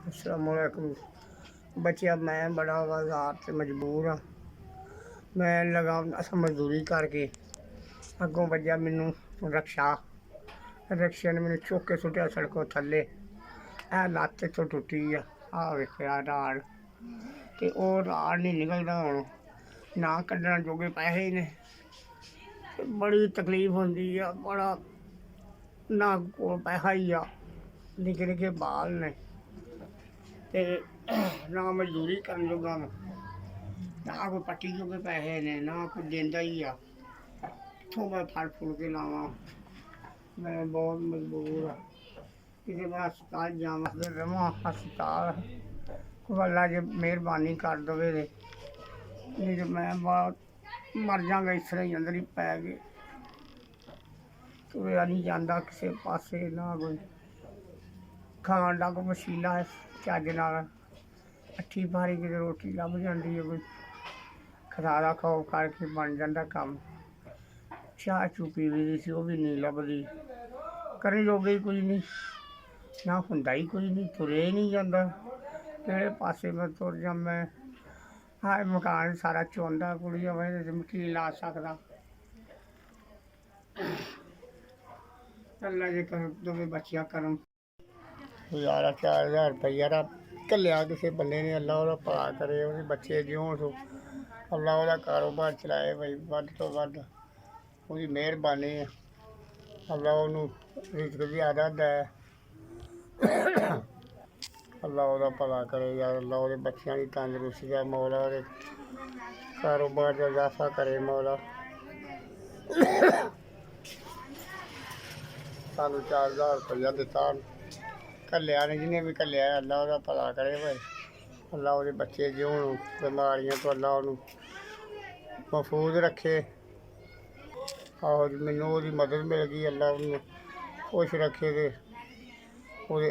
अस्सलामुअलैकुम बच्चिया, मैं बड़ा बाजार से मजबूर हाँ। मैं लगा अस मजदूरी करके अगों वजह मैनू रक्शे ने मैनू चुक के सुटिया सड़कों थले। ए लत्त इत्थों टुटी आ वेखिया राड़ ते ओह राड़ नहीं निकलदा हुण, ना कड्ढण जोगे पैसे ने। बड़ी तकलीफ होंदी आ, बड़ा ना कोल पैसा ही आ, निक्के निक्के बाल ने ते ना मजदूरी करन जोगा ना कोई पट्टी जोगे पैसे ने, ना कोई देंदा ही आ। इत्थों मैं फड़ फुड़ के लावां, मैं बहुत मजबूर हाँ। किसी मैं हस्पताल जावां ते रवां हस्पताल कोई अल्लाह जे मेहरबानी कर दवे ते, नहीं तो मैं बहुत मर जांगा इस तरह ही अंदर ही पै के। तुरेआ नहीं जांदा किसी पासे, ना कोई खान दा कोई वसीला है चज नाल। अट्ठी भारी किते रोटी लभ जाती है, कोई खसारा खाओ करके बन जाता कम। चाह चू पी ली सी, वह भी नहीं लभदी, करन जोगे ही कोई नहीं, ना हुंदा ही कोई नहीं, तुरे ही नहीं जाता। किहड़े पासे मैं तुर जा, मैं हाय मकान सारा चौंदा कुड़ी होवे ते मिट्टी ला सकदा। अल्लाह जे कर दोवे बच्चियां करम। 1000-4000 रुपया घल्लिया किसी बंदे ने, अल्लाह ओहदा भला करे, ओहदे बच्चे जिउण सो, अल्लाह ओहदा कारोबार चलाए भाई, वध तो वध ओहदी मेहरबानी है। अल्लाह ओनू रिज़्क ज़्यादा दे, अल्लाह ओहदा भला करे यार। अल्लाह ओहदे बच्चियां दी तंदरुस्ती दा मौला ओहदे कारोबार च इजाफा करे मौला। सानू 4000 रुपया दिता घल्लिया ने, जिन्हें भी घल्लिया अल्लाह ओहदा भला करे भाई। अल्लाह ओहदे बच्चे जिउण, बीमारियां तो अल्लाह ओनू महफूज रखे। आहो मैनू ओहदी मदद मिल गई, अल्लाह ओनू खुश रखे ते ओहदे